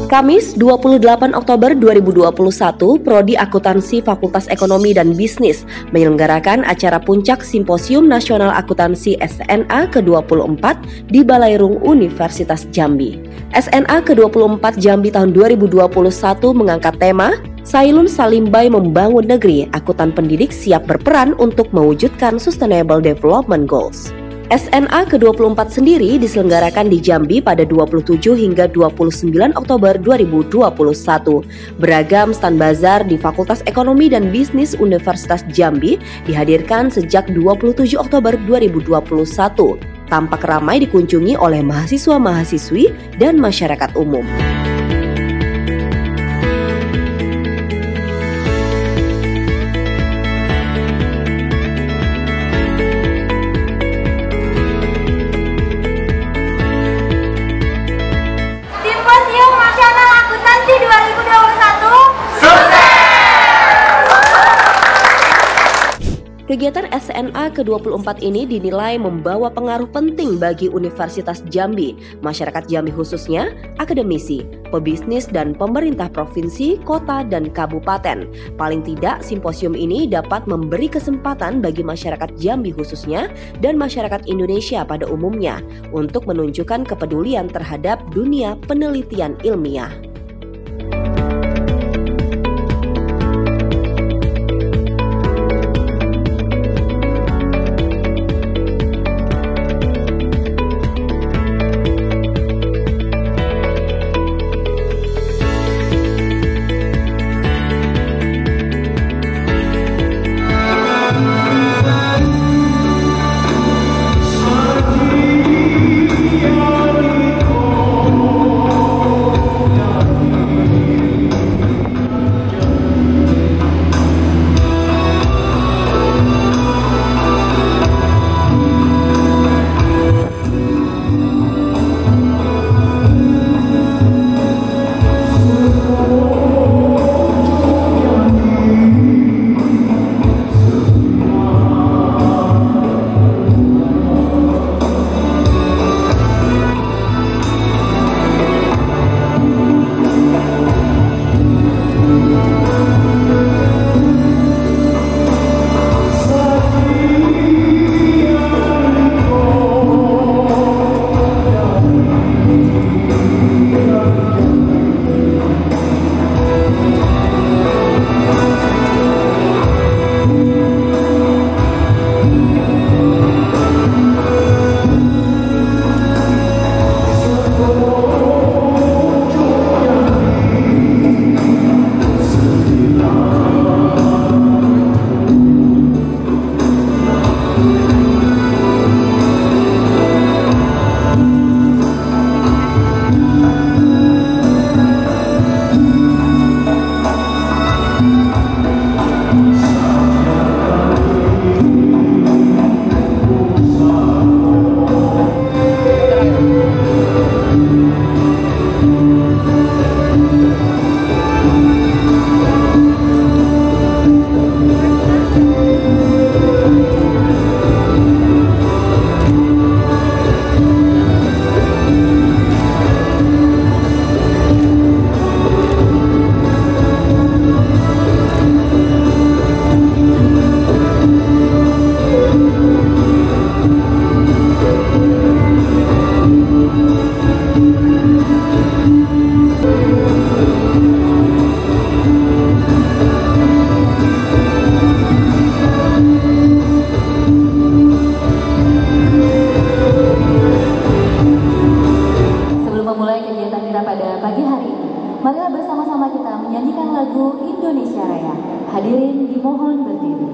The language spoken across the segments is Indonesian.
Kamis 28 Oktober 2021, Prodi Akuntansi Fakultas Ekonomi dan Bisnis menyelenggarakan acara Puncak Simposium Nasional Akuntansi SNA ke-24 di Balairung Universitas Jambi. SNA ke-24 Jambi tahun 2021 mengangkat tema Sailun Salimbai Membangun Negeri, Akuntan Pendidik Siap Berperan untuk Mewujudkan Sustainable Development Goals. SNA ke-24 sendiri diselenggarakan di Jambi pada 27 hingga 29 Oktober 2021. Beragam stand bazar di Fakultas Ekonomi dan Bisnis Universitas Jambi dihadirkan sejak 27 Oktober 2021. Tampak ramai dikunjungi oleh mahasiswa-mahasiswi dan masyarakat umum. Simposium Nasional Akuntansi 2021 sukses! Kegiatan SNA ke-24 ini dinilai membawa pengaruh penting bagi Universitas Jambi, masyarakat Jambi khususnya, akademisi, pebisnis dan pemerintah provinsi, kota, dan kabupaten. Paling tidak, simposium ini dapat memberi kesempatan bagi masyarakat Jambi khususnya dan masyarakat Indonesia pada umumnya untuk menunjukkan kepedulian terhadap dunia penelitian ilmiah. Marilah bersama-sama kita menyanyikan lagu Indonesia Raya. Hadirin dimohon berdiri.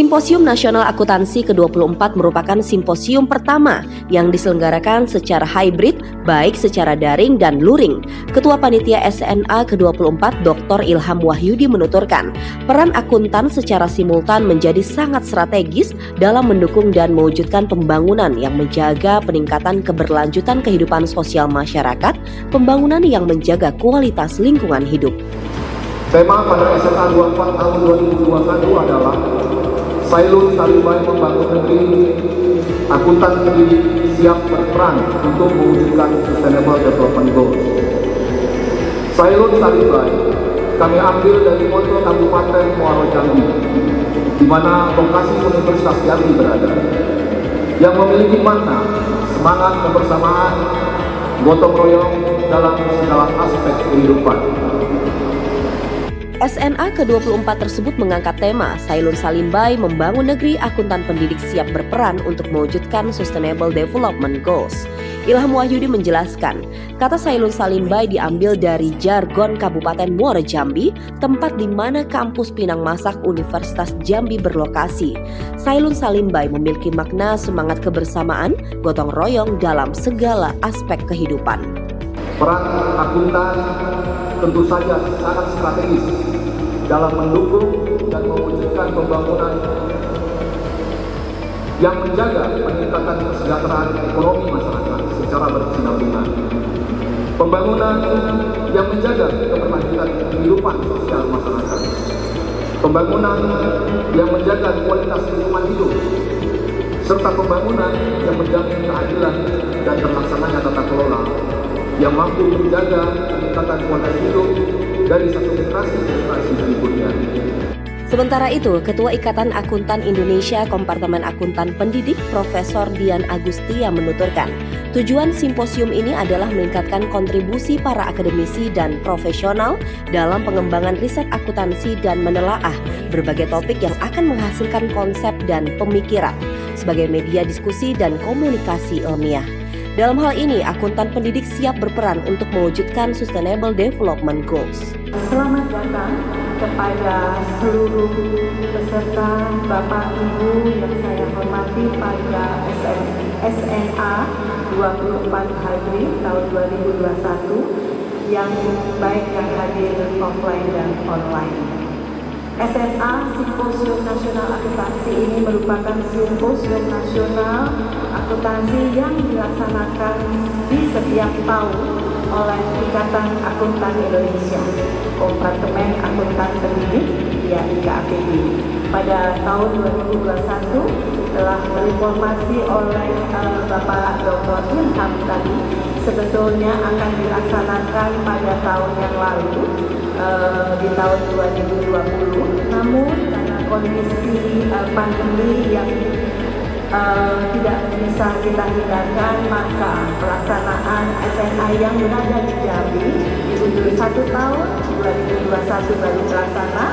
Simposium Nasional Akuntansi ke-24 merupakan simposium pertama yang diselenggarakan secara hybrid, baik secara daring dan luring. Ketua Panitia SNA ke-24 Dr. Ilham Wahyudi menuturkan, peran akuntan secara simultan menjadi sangat strategis dalam mendukung dan mewujudkan pembangunan yang menjaga peningkatan keberlanjutan kehidupan sosial masyarakat, pembangunan yang menjaga kualitas lingkungan hidup. Tema pada SNA 24 tahun 2021 adalah Sailun Salimbai membangun negeri, akuntan pendidik siap berperan untuk mewujudkan Sustainable Development Goals. Sailun Salimbai kami ambil dari moto Kabupaten Muaro Jambi, di mana lokasi Universitas Jambi berada, yang memiliki makna semangat kebersamaan, gotong royong dalam segala aspek kehidupan. SNA ke-24 tersebut mengangkat tema Sailun Salimbai membangun negeri, akuntan pendidik siap berperan untuk mewujudkan Sustainable Development Goals. Ilham Wahyudi menjelaskan, kata Sailun Salimbai diambil dari jargon Kabupaten Muaro Jambi, tempat di mana kampus Pinang Masak Universitas Jambi berlokasi. Sailun Salimbai memiliki makna semangat kebersamaan, gotong royong dalam segala aspek kehidupan. Peran akuntan tentu saja sangat strategis dalam mendukung dan mewujudkan pembangunan yang menjaga peningkatan kesejahteraan ekonomi masyarakat secara berkesinambungan. Pembangunan yang menjaga keberlanjutan kehidupan sosial masyarakat. Pembangunan yang menjaga kualitas lingkungan hidup, serta pembangunan yang menjamin keadilan dan terlaksananya tata kelola yang mampu menjaga peningkatan kualitas hidup dari satu generasi ke generasi berikutnya. Sementara itu, Ketua Ikatan Akuntan Indonesia Kompartemen Akuntan Pendidik Profesor Dian Agustia menuturkan, tujuan simposium ini adalah meningkatkan kontribusi para akademisi dan profesional dalam pengembangan riset akuntansi dan menelaah berbagai topik yang akan menghasilkan konsep dan pemikiran sebagai media diskusi dan komunikasi ilmiah. Dalam hal ini, akuntan pendidik siap berperan untuk mewujudkan Sustainable Development Goals. Selamat datang kepada seluruh peserta Bapak Ibu yang saya hormati pada SNA 24 Hybrid tahun 2021 yang baik yang hadir offline dan online. SNA Simposium Nasional Akuntansi ini merupakan simposium nasional akuntansi yang dilaksanakan di setiap tahun oleh Ikatan Akuntan Indonesia, Kompartemen Akuntan Pendidik, ya IKAPD. Pada tahun 2021 telah terinformasi oleh Bapak Dr. Ilham tadi, sebetulnya akan dilaksanakan pada tahun yang lalu, di tahun 2020, namun karena kondisi pandemi yang tidak bisa kita hindarkan, maka pelaksanaan SNA yang berada di Jambi diundur 1 tahun, 2021 baru terlaksana,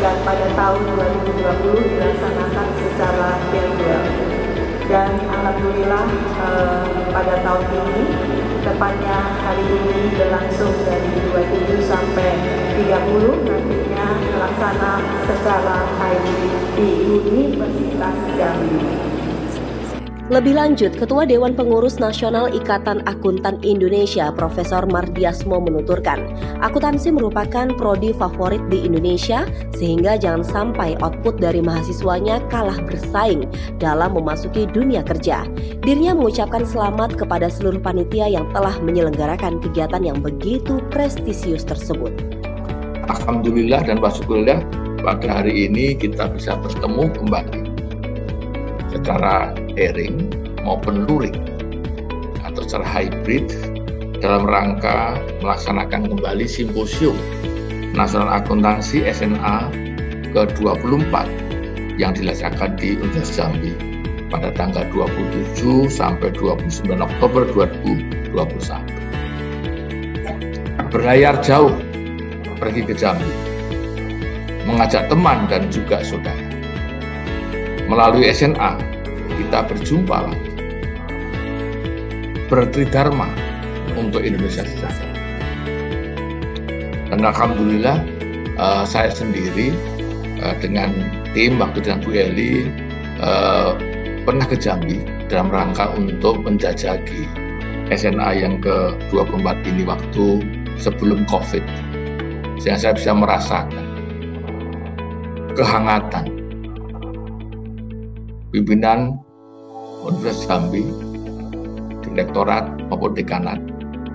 dan pada tahun 2020 dilaksanakan secara virtual. Dan alhamdulillah pada tahun ini, tepatnya hari ini berlangsung dari 27 sampai 30, nantinya terlaksana secara hybrid di Universitas Jambi. Lebih lanjut, Ketua Dewan Pengurus Nasional Ikatan Akuntan Indonesia Profesor Mardiasmo menuturkan, akuntansi merupakan prodi favorit di Indonesia sehingga jangan sampai output dari mahasiswanya kalah bersaing dalam memasuki dunia kerja. Dirinya mengucapkan selamat kepada seluruh panitia yang telah menyelenggarakan kegiatan yang begitu prestisius tersebut. Alhamdulillah dan wasyukurillah pada hari ini kita bisa bertemu kembali secara daring maupun luring atau secara hybrid dalam rangka melaksanakan kembali Simposium Nasional Akuntansi SNA ke-24 yang dilaksanakan di Universitas Jambi pada tanggal 27 sampai 29 Oktober 2021. Berlayar jauh pergi ke Jambi, mengajak teman dan juga saudara. Melalui SNA, kita berjumpa lagi. Bertridharma untuk Indonesia sejahtera. Dan alhamdulillah saya sendiri dengan tim waktu dengan Bu Eli pernah ke Jambi dalam rangka untuk menjajaki SNA yang ke-24 ini waktu sebelum COVID. Sehingga saya bisa merasakan kehangatan pimpinan Universitas Jambi, direktorat maupun dekanat,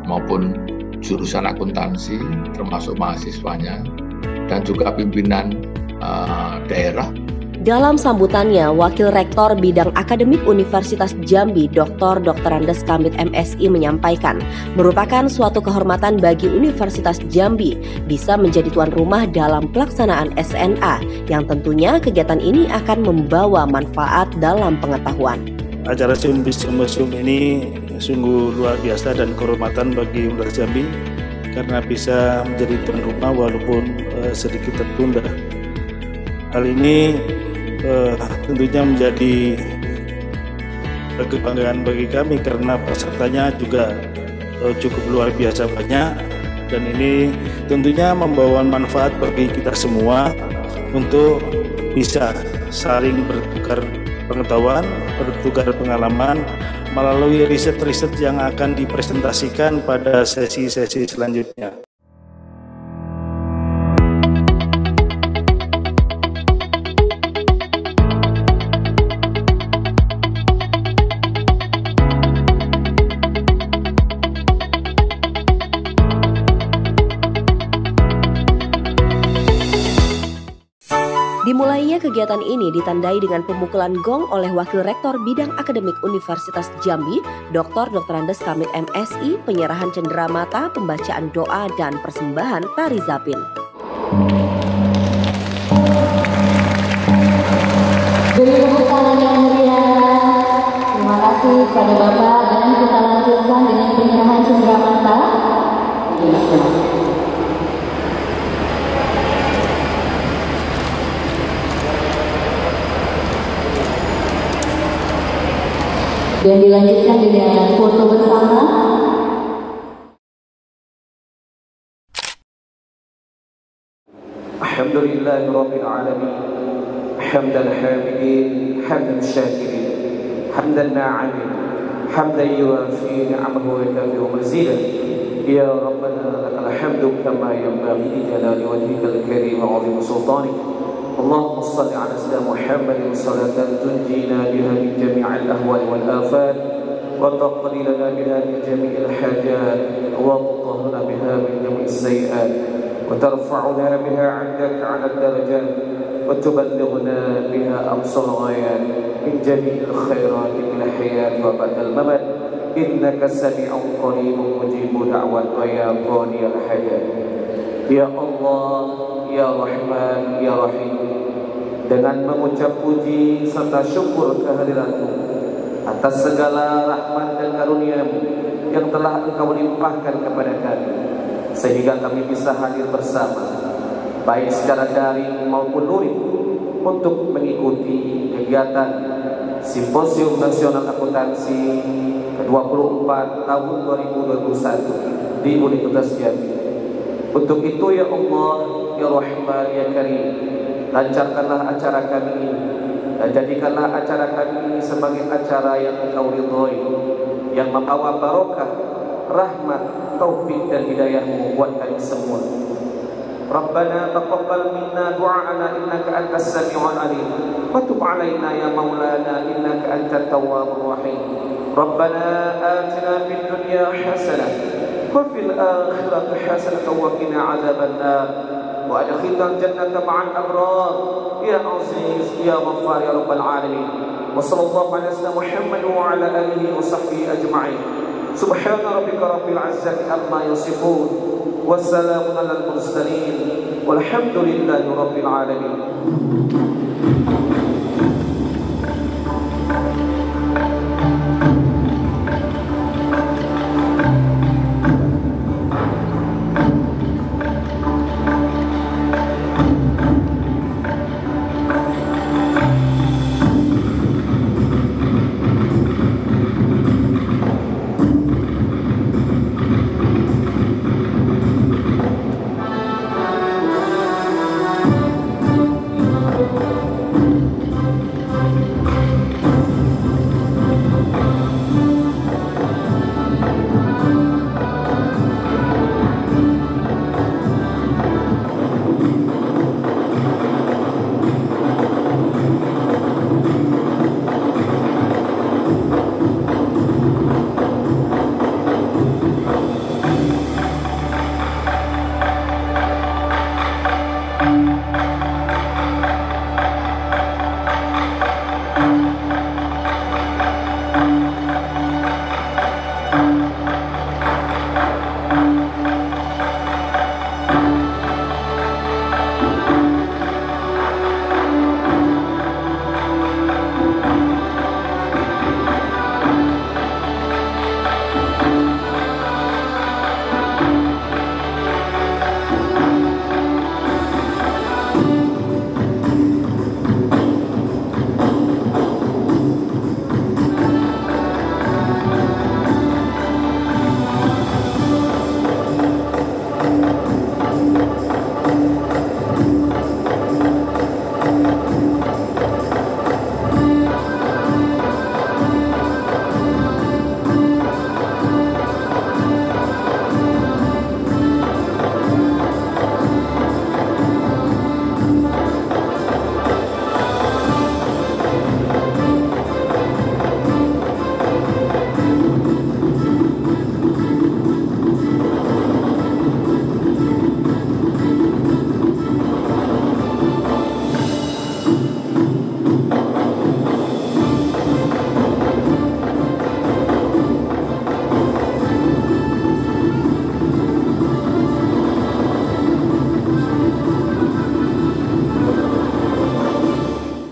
maupun jurusan akuntansi, termasuk mahasiswanya, dan juga pimpinan daerah. Dalam sambutannya, Wakil Rektor Bidang Akademik Universitas Jambi, Dr. Andes Kamit MSI menyampaikan, merupakan suatu kehormatan bagi Universitas Jambi bisa menjadi tuan rumah dalam pelaksanaan SNA, yang tentunya kegiatan ini akan membawa manfaat dalam pengetahuan. Acara simposium ini sungguh luar biasa dan kehormatan bagi Universitas Jambi karena bisa menjadi tuan rumah walaupun sedikit tertunda. Hal ini tentunya menjadi kebanggaan bagi kami karena pesertanya juga cukup luar biasa banyak, dan ini tentunya membawa manfaat bagi kita semua untuk bisa saling bertukar pengetahuan, bertukar pengalaman melalui riset-riset yang akan dipresentasikan pada sesi-sesi selanjutnya. Dimulainya kegiatan ini ditandai dengan pemukulan gong oleh Wakil Rektor Bidang Akademik Universitas Jambi, Dr. Andes Kamit MSI, penyerahan cenderamata, pembacaan doa, dan persembahan tari zapin. Beri tepuk tangan yang meriah. Terima kasih kepada Bapak, dan kita lanjutkan dengan penyerahan cenderamata. Dan dilanjutkan dengan foto bersama. Alhamdulillahirabbil alamin. Hamdal hamidin, hamdan syakirin, hamdan na'imin, hamdan yuwafi ni'amahu wa yukafi'u mazidah. Ya Rabbana lakal hamdu kama yanbaghi li jalali wajhikal karim wa 'azimi sultanik. اللهم صل على سيدنا محمد صلاة تنجينا بها من جميع الأهوال والآفات وتقضي لنا بها من جميع الحاجات وتطهرنا بها من جميع السيئات وترفعنا بها عندك على الدرجات وتبلغنا بها أقصى الغايات من جميع الخيرات من الحياة وبعد الممات إنك سميع قريب مجيب دعوات ويا قاضي الحاجات. Ya Allah, Ya Rahman, Ya Rahim, dengan mengucap puji serta syukur kehadirat-Mu atas segala rahmat dan karunia-Mu yang telah Engkau limpahkan kepada kami, sehingga kami bisa hadir bersama, baik secara daring maupun luring, untuk mengikuti kegiatan Simposium Nasional Akuntansi ke-24 tahun 2021 di Universitas Jambi. Untuk itu ya Allah, ya Rahman, ya Karim, lancarkanlah acara kami ini dan jadikanlah acara kami ini sebagai acara yang Engkau ridhoi, yang membawa barokah, rahmat, taufik dan hidayah-Mu buat kami semua. Rabbana taqabbal minna du'ana innaka antas sami'ul alim wa tub 'alaina ya maulana innaka antat tawwabur rahim. Rabbana atina fid dunya hasanah وفي الآخرة حسنة وقنا عذاب النار وأدخلنا الجنة مع الأبرار يا عزيز يا غفار يا رب العالمين. وصلى الله على سيدنا محمد وعلى آله وصحبه أجمعين. سبحان ربك رب العزة عما يصفون والسلام على المرسلين والحمد لله رب العالمين.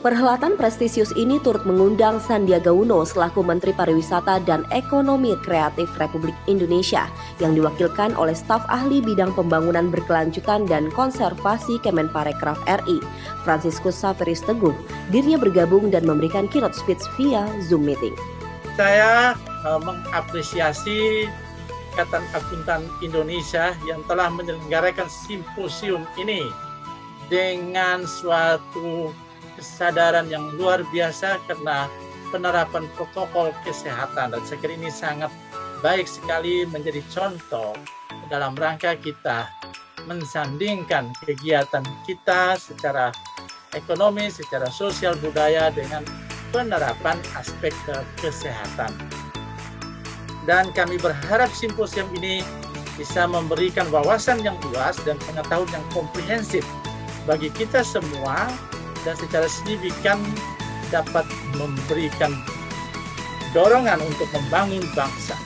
Perhelatan prestisius ini turut mengundang Sandiaga Uno selaku Menteri Pariwisata dan Ekonomi Kreatif Republik Indonesia yang diwakilkan oleh staf ahli bidang pembangunan berkelanjutan dan konservasi Kemenparekraf RI, Franciscus Saveris Teguh. Dirinya bergabung dan memberikan keynote speech via Zoom meeting. Saya mengapresiasi Ikatan Akuntan Indonesia yang telah menyelenggarakan simposium ini dengan suatu kesadaran yang luar biasa karena penerapan protokol kesehatan, dan saya kira ini sangat baik sekali menjadi contoh dalam rangka kita mensandingkan kegiatan kita secara ekonomi, secara sosial budaya dengan penerapan aspek kesehatan. Dan kami berharap simposium ini bisa memberikan wawasan yang luas dan pengetahuan yang komprehensif bagi kita semua, dan secara signifikan dapat memberikan dorongan untuk membangun bangsa.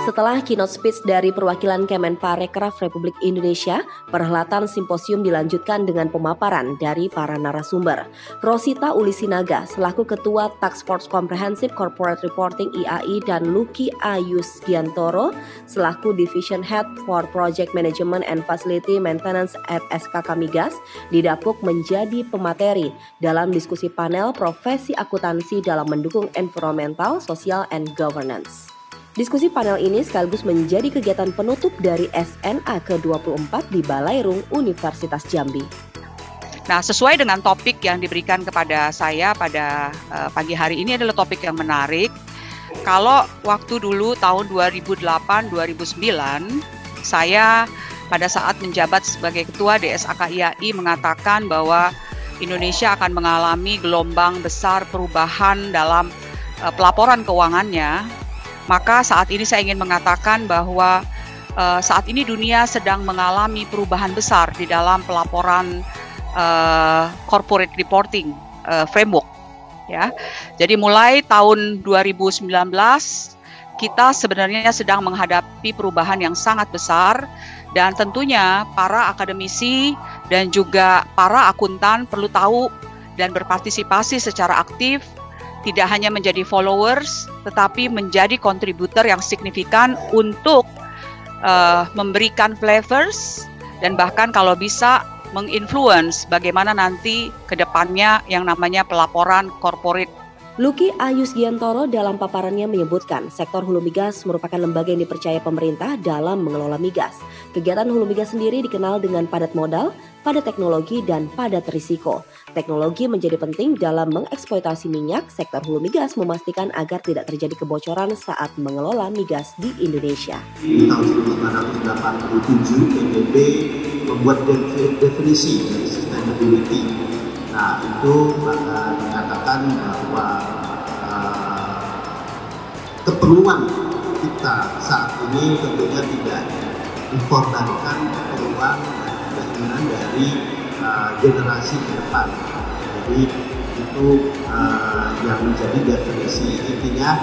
Setelah keynote speech dari perwakilan Kemenparekraf Republik Indonesia, perhelatan simposium dilanjutkan dengan pemaparan dari para narasumber. Rosita Ulisinaga selaku Ketua Task Force Comprehensive Corporate Reporting IAI dan Lucky Ayus Giantoro selaku Division Head for Project Management and Facility Maintenance at SKK Migas didapuk menjadi pemateri dalam diskusi panel profesi akuntansi dalam mendukung environmental, social, and governance. Diskusi panel ini sekaligus menjadi kegiatan penutup dari SNA ke-24 di Balairung Universitas Jambi. Nah, sesuai dengan topik yang diberikan kepada saya pada pagi hari ini adalah topik yang menarik. Kalau waktu dulu tahun 2008-2009, saya pada saat menjabat sebagai Ketua DSAK IAI mengatakan bahwa Indonesia akan mengalami gelombang besar perubahan dalam pelaporan keuangannya. Maka saat ini saya ingin mengatakan bahwa saat ini dunia sedang mengalami perubahan besar di dalam pelaporan corporate reporting framework. Ya, jadi mulai tahun 2019 kita sebenarnya sedang menghadapi perubahan yang sangat besar, dan tentunya para akademisi dan juga para akuntan perlu tahu dan berpartisipasi secara aktif. Tidak hanya menjadi followers, tetapi menjadi kontributor yang signifikan untuk memberikan flavors dan bahkan kalau bisa menginfluence bagaimana nanti ke depannya yang namanya pelaporan corporate. Lucky Ayus Giantoro dalam paparannya menyebutkan sektor hulu migas merupakan lembaga yang dipercaya pemerintah dalam mengelola migas. Kegiatan hulu migas sendiri dikenal dengan padat modal, padat teknologi, dan padat risiko. Teknologi menjadi penting dalam mengeksploitasi minyak. Sektor hulu migas memastikan agar tidak terjadi kebocoran saat mengelola migas di Indonesia. Di tahun 1987 PBB membuat definisi dari sustainability. Nah, itu dikatakan bahwa keperluan kita saat ini tentunya tidak dikorbankan keperluan dan keinginan dari generasi ke depan. Jadi itu yang menjadi definisi intinya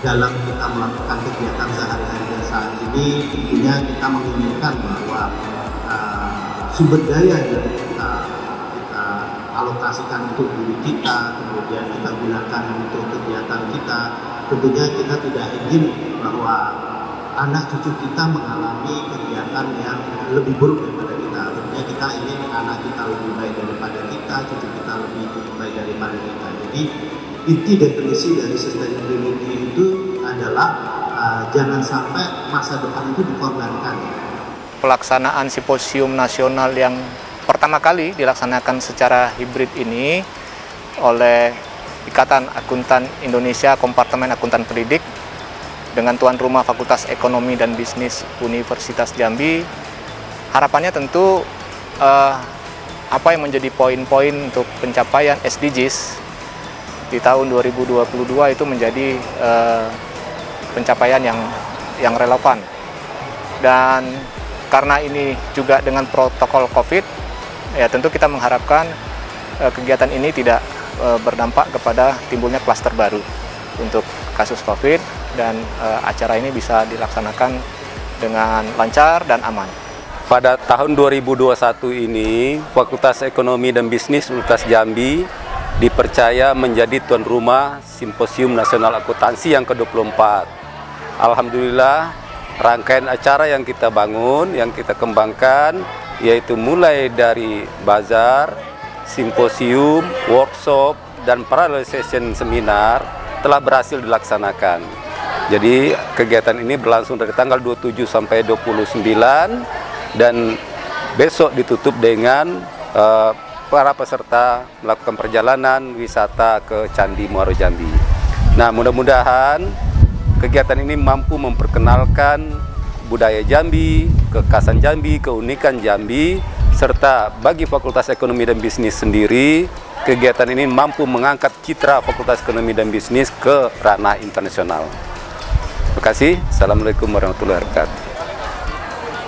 dalam kita melakukan kegiatan sehari-hari dan saat ini tentunya kita menginginkan bahwa sumber daya yang kita alokasikan untuk diri kita, kemudian kita gunakan untuk kegiatan kita. Tentunya kita tidak ingin bahwa anak cucu kita mengalami kegiatan yang lebih buruk daripada kita. Tentunya kita ingin anak kita lebih baik daripada kita, cucu kita lebih baik daripada kita. Jadi inti definisi dari sustainability itu adalah jangan sampai masa depan itu dikorbankan. Pelaksanaan simposium nasional yang pertama kali dilaksanakan secara hibrid ini oleh Ikatan Akuntan Indonesia Kompartemen Akuntan Pendidik dengan tuan rumah Fakultas Ekonomi dan Bisnis Universitas Jambi. Harapannya tentu apa yang menjadi poin-poin untuk pencapaian SDGs di tahun 2022 itu menjadi pencapaian yang relevan. Dan karena ini juga dengan protokol COVID, ya tentu kita mengharapkan kegiatan ini tidak berdampak kepada timbulnya klaster baru untuk kasus COVID, dan acara ini bisa dilaksanakan dengan lancar dan aman. Pada tahun 2021 ini, Fakultas Ekonomi dan Bisnis Universitas Jambi dipercaya menjadi tuan rumah Simposium Nasional Akuntansi yang ke-24. Alhamdulillah, rangkaian acara yang kita bangun, yang kita kembangkan, yaitu mulai dari bazar, simposium, workshop, dan parallel session seminar telah berhasil dilaksanakan. Jadi kegiatan ini berlangsung dari tanggal 27 sampai 29 dan besok ditutup dengan para peserta melakukan perjalanan wisata ke Candi Muaro Jambi. Nah, mudah-mudahan kegiatan ini mampu memperkenalkan budaya Jambi, kekhasan Jambi, keunikan Jambi, serta bagi Fakultas Ekonomi dan Bisnis sendiri, kegiatan ini mampu mengangkat citra Fakultas Ekonomi dan Bisnis ke ranah internasional. Terima kasih. Assalamualaikum warahmatullahi wabarakatuh.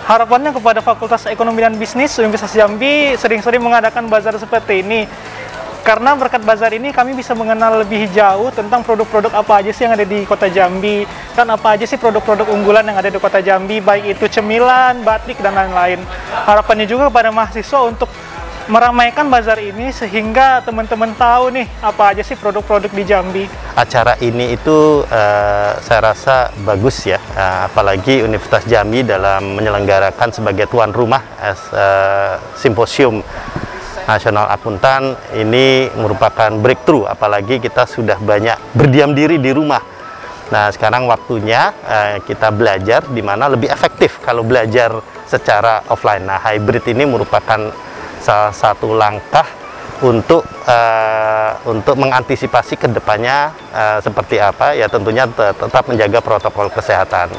Harapannya kepada Fakultas Ekonomi dan Bisnis Universitas Jambi sering-sering mengadakan bazar seperti ini. Karena berkat bazar ini kami bisa mengenal lebih jauh tentang produk-produk apa aja sih yang ada di Kota Jambi, dan apa aja sih produk-produk unggulan yang ada di Kota Jambi, baik itu cemilan, batik, dan lain-lain. Harapannya juga kepada mahasiswa untuk meramaikan bazar ini sehingga teman-teman tahu nih apa aja sih produk-produk di Jambi. Acara ini itu saya rasa bagus ya, apalagi Universitas Jambi dalam menyelenggarakan sebagai tuan rumah Simposium Nasional Akuntan ini merupakan breakthrough, apalagi kita sudah banyak berdiam diri di rumah. Nah, sekarang waktunya kita belajar di mana lebih efektif kalau belajar secara offline. Nah, hybrid ini merupakan salah satu langkah untuk mengantisipasi kedepannya seperti apa, ya tentunya tetap menjaga protokol kesehatan.